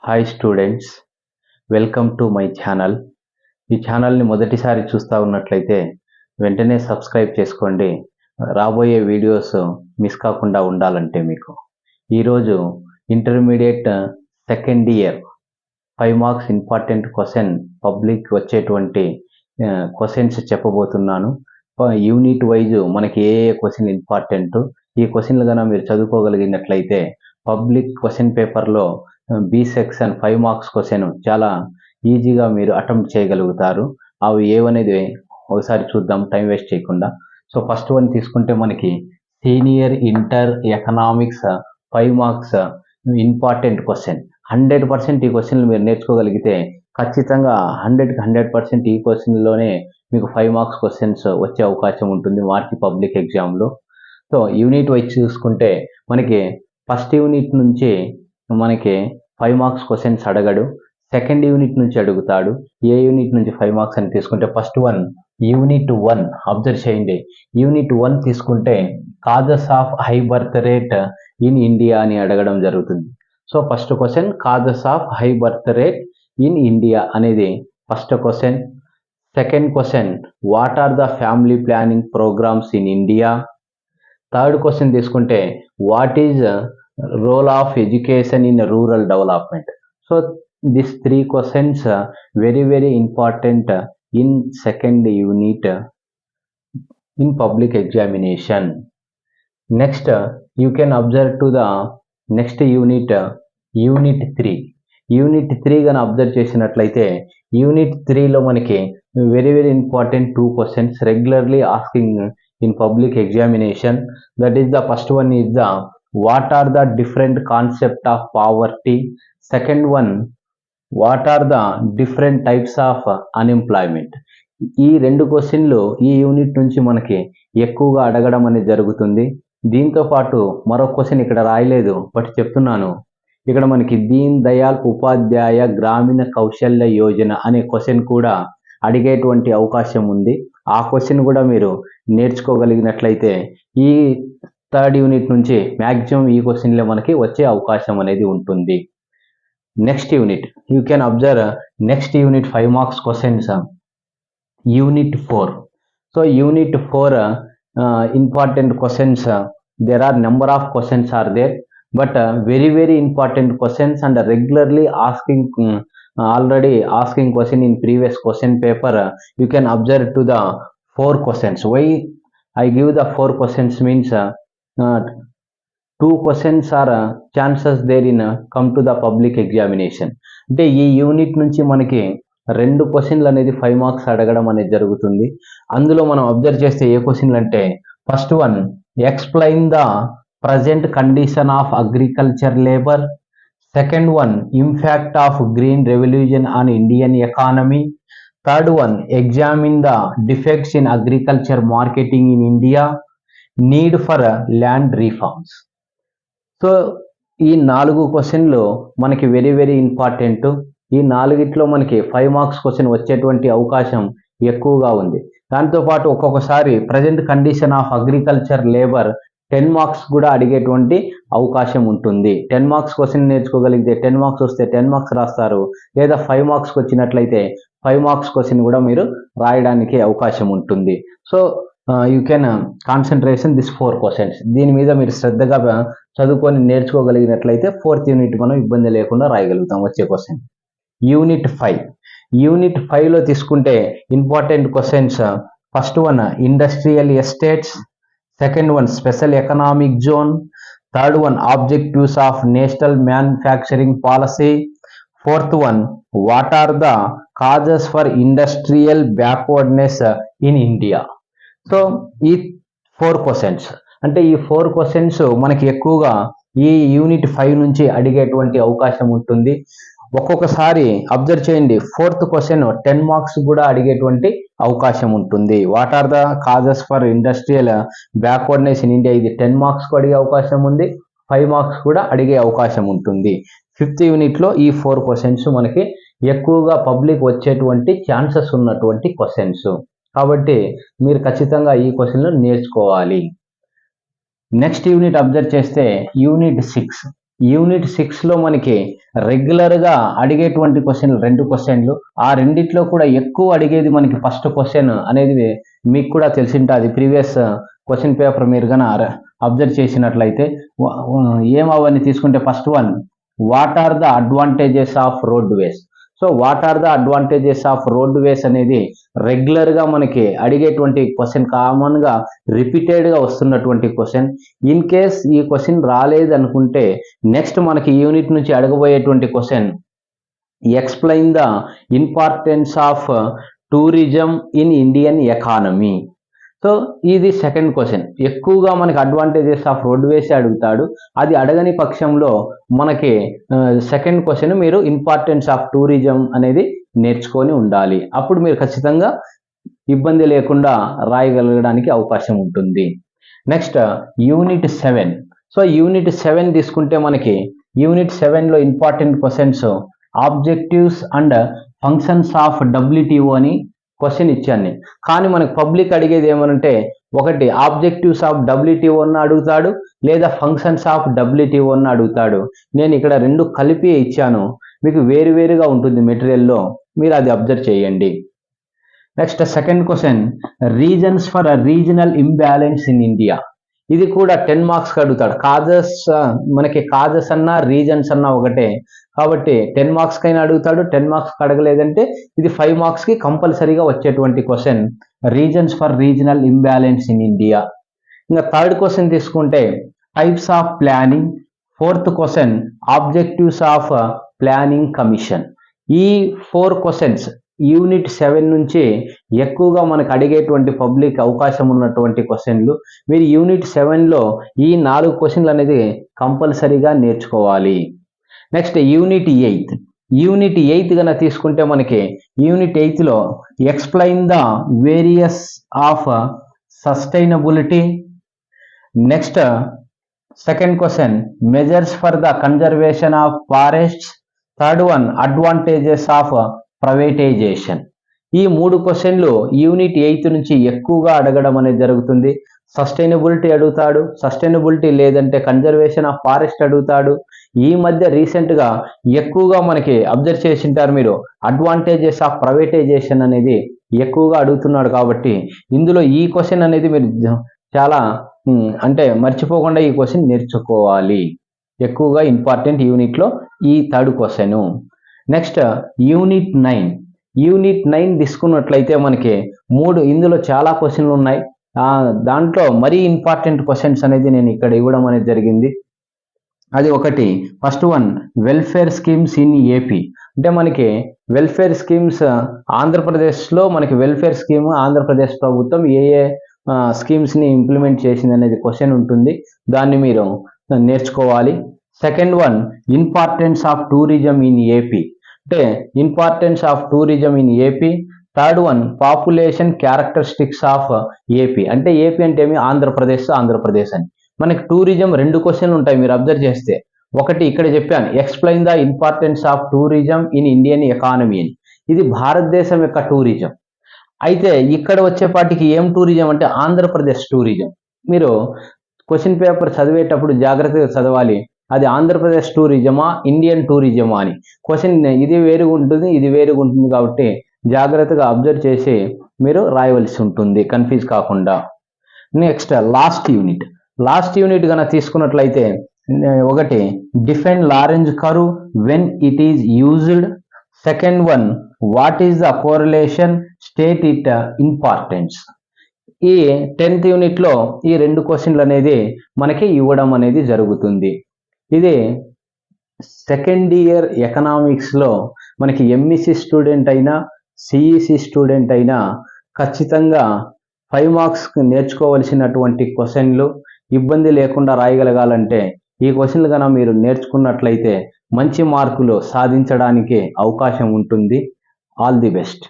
Hi students, welcome to my channel. ఈ ఛానల్ని మొదటిసారి చూస్తూ ఉన్నట్లయితే వెంటనే సబ్స్క్రైబ్ చేసుకోండి. రాబోయే వీడియోస్ మిస్ కాకుండా ఉండాలంటే మీకు. ఈరోజు intermediate second year 5 marks important question public వచ్చేటువంటి క్వశ్చన్స్ చెప్పబోతున్నాను. యూనిట్ వైజ్ మనకి ఏ క్వశ్చన్ ఇంపార్టెంట్, ఈ క్వశ్చన్లు కనుక మీరు చదువుకోగలిగినట్లయితే పబ్లిక్ క్వశ్చన్ పేపర్లో బి సెక్షన్ 5 మార్క్స్ క్వశ్చన్ చాలా ఈజీగా మీరు అటెంప్ట్ చేయగలుగుతారు. అవి ఏవనేది ఒకసారి చూద్దాం టైం వేస్ట్ చేయకుండా. సో ఫస్ట్ వన్ తీసుకుంటే మనకి senior inter economics 5 marks important question. 100% ఈ క్వశ్చన్లు మీరు నేర్చుకోగలిగితే ఖచ్చితంగా 100% ఈ క్వశ్చన్లోనే మీకు 5 మార్క్స్ క్వశ్చన్స్ వచ్చే అవకాశం ఉంటుంది మార్చి పబ్లిక్ ఎగ్జామ్లో. సో యూనిట్ వైజ్ చూసుకుంటే మనకి ఫస్ట్ యూనిట్ నుంచి మనకి 5 మార్క్స్ క్వశ్చన్స్ అడగడు, సెకండ్ యూనిట్ నుంచి అడుగుతాడు. ఏ యూనిట్ నుంచి 5 మార్క్స్ అని తీసుకుంటే ఫస్ట్ వన్ యూనిట్ 1 అబ్జర్వ్ చేయండి. యూనిట్ 1 తీసుకుంటే causes of high birth rate in India అని అడగడం జరుగుతుంది. So first question causes of high birth rate in India అనేది first question. Second question what are the family planning programmes in India. Third question తీసుకుంటే what is role of education in rural development. So this 3 questions very important in second unit in public examination. Next you can observe to the next unit, unit 3. Unit 3 గాని observe చేసినట్లయితే unit 3లో మనకి very important 2 questions regularly asking in public examination. That is the first one is the what are the different concept of poverty. Second one what are the different types of unemployment. ఈ 2 క్వశ్చన్లు ఈ unit నుంచి మనకి ఎక్కువగా అడగడం అనేది జరుగుతుంది. దీంతో పాటు మరో క్వశ్చన్ ఇక్కడ రాయలేదు బట్ చెప్తున్నాను. ఇక్కడ మనకి దీన్ దయాల్ ఉపాధ్యాయ గ్రామీణ కౌశల్య యోజన అనే క్వశ్చన్ కూడా అడిగేటువంటి అవకాశం ఉంది. ఆ క్వశ్చన్ కూడా మీరు నేర్చుకోగలిగినట్లయితే ఈ థర్డ్ యూనిట్ నుంచి మ్యాక్సిమం ఈ క్వశ్చన్లే మనకి వచ్చే అవకాశం అనేది ఉంటుంది. Next unit you can observe next unit 5 marks questions unit 4. So unit 4 important questions there are number of questions are there but very important questions and regularly asking already asking question in previous question paper. You can observe to the 4 questions. Why I give the 4 questions means 2 questions are chances there in come to the public examination. అంటే ఈ unit నుంచి మనకి 2 క్వశ్చన్లు అనేది 5 marks అడగడం అనేది జరుగుతుంది. అందులో మనం అబ్జర్వ్ చేస్తే ఏ క్వశ్చన్లు అంటే first one explain the present condition of agriculture labour. Second one impact of green revolution on Indian economy. Third one examine the defects in agriculture marketing in India, need for land reforms. So ఈ 4 క్వశ్చన్లు మనకి very important. ఈ 4గిట్లో మనకి 5 marks question వచ్చేటువంటి అవకాశం ఎక్కువగా ఉంది. దాంతోపాటు ఒక్కొక్కసారి present condition of agriculture labour 10 marks కూడా అడిగేటువంటి అవకాశం ఉంటుంది. 10 మార్క్స్ క్వశ్చన్ నేర్చుకోగలిగితే 10 మార్క్స్ వస్తే 10 మార్క్స్ రాస్తారు, లేదా 5 మార్క్స్కి వచ్చినట్లయితే 5 మార్క్స్ క్వశ్చన్ కూడా మీరు రాయడానికి అవకాశం ఉంటుంది. So you can concentration this 4 questions. దీని మీద మీరు శ్రద్ధగా చదువుకొని నేర్చుకోగలిగినట్లయితే 4th యూనిట్ మనం ఇబ్బంది లేకుండా రాయగలుగుతాం వచ్చే క్వశ్చన్. యూనిట్ 5. యూనిట్ 5లో తీసుకుంటే important questions first one industrial estates, second one special economic zone, third one objectives of national manufacturing policy, fourth one what are the causes for industrial backwardness in India. So ఈ 4 questions అంటే ఈ 4 questions మనకి ఎక్కువగా ఈ unit 5 నుంచి అడిగేటువంటి అవకాశం ఉంటుంది. ఒక్కొక్కసారి అబ్జర్వ్ చేయండి 4th క్వశ్చన్ 10 మార్క్స్ కూడా అడిగేటువంటి అవకాశం ఉంటుంది. What are the causes for industrial backwardness in India, ఇది 10 మార్క్స్కు అడిగే అవకాశం ఉంది, 5 మార్క్స్ కూడా అడిగే అవకాశం ఉంటుంది. 5th యూనిట్లో ఈ 4 క్వశ్చన్స్ మనకి ఎక్కువగా పబ్లిక్ వచ్చేటువంటి ఛాన్సెస్ ఉన్నటువంటి క్వశ్చన్స్ కాబట్టి మీరు ఖచ్చితంగా ఈ క్వశ్చన్లు నేర్చుకోవాలి. నెక్స్ట్ యూనిట్ అబ్జర్వ్ చేస్తే యూనిట్ 6. యూనిట్ 6లో మనకి రెగ్యులర్గా అడిగేటువంటి క్వశ్చన్లు 2 క్వశ్చన్లు. ఆ రెండిట్లో కూడా ఎక్కువ అడిగేది మనకి ఫస్ట్ క్వశ్చన్ అనేది మీకు కూడా తెలిసింటుంది. ప్రీవియస్ క్వశ్చన్ పేపర్ మీరు కనుక అబ్జర్వ్ చేసినట్లయితే ఏమవన్నీ తీసుకుంటే first one, what are the advantages of roadways. So what are the advantages of roadways అనేది రెగ్యులర్గా మనకి అడిగేటువంటి క్వశ్చన్, కామన్గా రిపీటెడ్గా వస్తున్నటువంటి క్వశ్చన్. ఇన్ కేస్ ఈ క్వశ్చన్ రాలేదు అనుకుంటే నెక్స్ట్ మనకి యూనిట్ నుంచి అడగబోయేటువంటి question, explain the importance of tourism in Indian economy. So ఇది సెకండ్ క్వశ్చన్. ఎక్కువగా మనకి అడ్వాంటేజెస్ ఆఫ్ రోడ్ వేసే అడుగుతాడు. అది అడగని పక్షంలో మనకి సెకండ్ క్వశ్చన్ మీరు ఇంపార్టెన్స్ ఆఫ్ టూరిజం అనేది నేర్చుకొని ఉండాలి. అప్పుడు మీరు ఖచ్చితంగా ఇబ్బంది లేకుండా రాయగలగడానికి అవకాశం ఉంటుంది. Next unit 7. సో యూనిట్ 7 తీసుకుంటే మనకి యూనిట్ 7లో important questions, objectives and functions of WTO అని క్వశ్చన్ ఇచ్చాను నేను. కానీ మనకు పబ్లిక్ అడిగేది ఏమనంటే, ఒకటి ఆబ్జెక్టివ్స్ ఆఫ్ WTO అని అడుగుతాడు, లేదా ఫంక్షన్స్ ఆఫ్ WTO అని అడుగుతాడు. నేను ఇక్కడ రెండు కలిపి ఇచ్చాను, మీకు వేరువేరుగా ఉంటుంది మెటీరియల్లో, మీరు అది అబ్జర్వ్ చేయండి. Next second question, reasons for regional imbalance in India. ఇది కూడా 10 మార్క్స్కి అడుగుతాడు. కాజెస్, మనకి కాజెస్ అన్నా రీజన్స్ అన్నా ఒకటే కాబట్టి 10 మార్క్స్కైనా అడుగుతాడు. 10 మార్క్స్కి అడగలేదంటే ఇది 5 మార్క్స్కి కంపల్సరీగా వచ్చేటువంటి question, reasons for regional imbalance in India. ఇంకా థర్డ్ క్వశ్చన్ తీసుకుంటే types of planning. Fourth question, objectives of planning commission. ఈ 4 క్వశ్చన్స్ యూనిట్ 7 నుంచి ఎక్కువగా మనకు అడిగేటువంటి పబ్లిక్ అవకాశం ఉన్నటువంటి క్వశ్చన్లు. మీరు యూనిట్ 7లో ఈ 4 క్వశ్చన్లు అనేది కంపల్సరీగా నేర్చుకోవాలి. Next unit 8. యూనిట్ 8 కనుక తీసుకుంటే మనకి యూనిట్ 8లో explain the various of sustainability. Next second question, measures for the conservation of forests. Third one, advantages of privatisation. ఈ 3 క్వశ్చన్లు యూనిట్ 8 నుంచి ఎక్కువగా అడగడం అనేది జరుగుతుంది. సస్టైనబిలిటీ అడుగుతాడు, సస్టైనబిలిటీ లేదంటే కన్జర్వేషన్ ఆఫ్ ఫారెస్ట్ అడుగుతాడు. ఈ మధ్య రీసెంట్గా ఎక్కువగా మనకి అబ్జర్వ్ చేసింటారు మీరు, అడ్వాంటేజెస్ ఆఫ్ ప్రైవేటైజేషన్ అనేది ఎక్కువగా అడుగుతున్నాడు. కాబట్టి ఇందులో ఈ క్వశ్చన్ అనేది మీరు చాలా అంటే మర్చిపోకుండా ఈ క్వశ్చన్ నేర్చుకోవాలి. ఎక్కువగా ఇంపార్టెంట్ యూనిట్లో ఈ third question. Next unit 9. Unit 9 తీసుకున్నట్లయితే మనకి ఇందులో చాలా క్వశ్చన్లు ఉన్నాయి. దాంట్లో మరీ ఇంపార్టెంట్ క్వశ్చన్స్ అనేది నేను ఇక్కడ ఇవ్వడం అనేది జరిగింది. అది ఒకటి, first one, welfare schemes in AP. అంటే మనకి వెల్ఫేర్ స్కీమ్స్ ఆంధ్రప్రదేశ్లో మనకి వెల్ఫేర్ స్కీమ్ ఆంధ్రప్రదేశ్ ప్రభుత్వం ఏ స్కీమ్స్ని ఇంప్లిమెంట్ చేసింది అనేది క్వశ్చన్ ఉంటుంది. దాన్ని మీరు నేర్చుకోవాలి. Second one, importance of tourism in AP. అంటే importance of tourism in AP. Third one, population characteristics of AP. అంటే ఏపీ అంటే ఏమి, ఆంధ్రప్రదేశ్ అని. మనకి టూరిజం 2 క్వశ్చన్లు ఉంటాయి మీరు అబ్జర్వ్ చేస్తే. ఒకటి ఇక్కడ చెప్పాను, explain the importance of tourism in Indian economy అని. ఇది భారతదేశం యొక్క టూరిజం. అయితే ఇక్కడ వచ్చేపాటికి ఏం టూరిజం అంటే ఆంధ్రప్రదేశ్ టూరిజం. మీరు క్వశ్చన్ పేపర్ చదివేటప్పుడు జాగ్రత్తగా చదవాలి, అది ఆంధ్రప్రదేశ్ టూరిజమా ఇండియన్ టూరిజమా అని. క్వశ్చన్ ఇది వేరుగా ఉంటుంది, ఇది వేరుగా ఉంటుంది. కాబట్టి జాగ్రత్తగా అబ్జర్వ్ చేసి మీరు రాయవలసి ఉంటుంది, కన్ఫ్యూజ్ కాకుండా. నెక్స్ట్ లాస్ట్ యూనిట్ కనుక తీసుకున్నట్లయితే ఒకటి, define Lorenz curve when it is used. Second one, what is the correlation, state it importance. ఈ 10th యూనిట్లో ఈ 2 క్వశ్చన్లు అనేది మనకి ఇవ్వడం అనేది జరుగుతుంది. ఇది సెకండ్ ఇయర్ ఎకనామిక్స్లో మనకి ఎంఈసి స్టూడెంట్ అయినా సిఈసి స్టూడెంట్ అయినా ఖచ్చితంగా 5 మార్క్స్కి నేర్చుకోవలసినటువంటి క్వశ్చన్లు. ఇబ్బంది లేకుండా రాయగలగాలంటే ఈ క్వశ్చన్లు కనుక మీరు నేర్చుకున్నట్లయితే మంచి మార్కులు సాధించడానికి అవకాశం ఉంటుంది. All the best.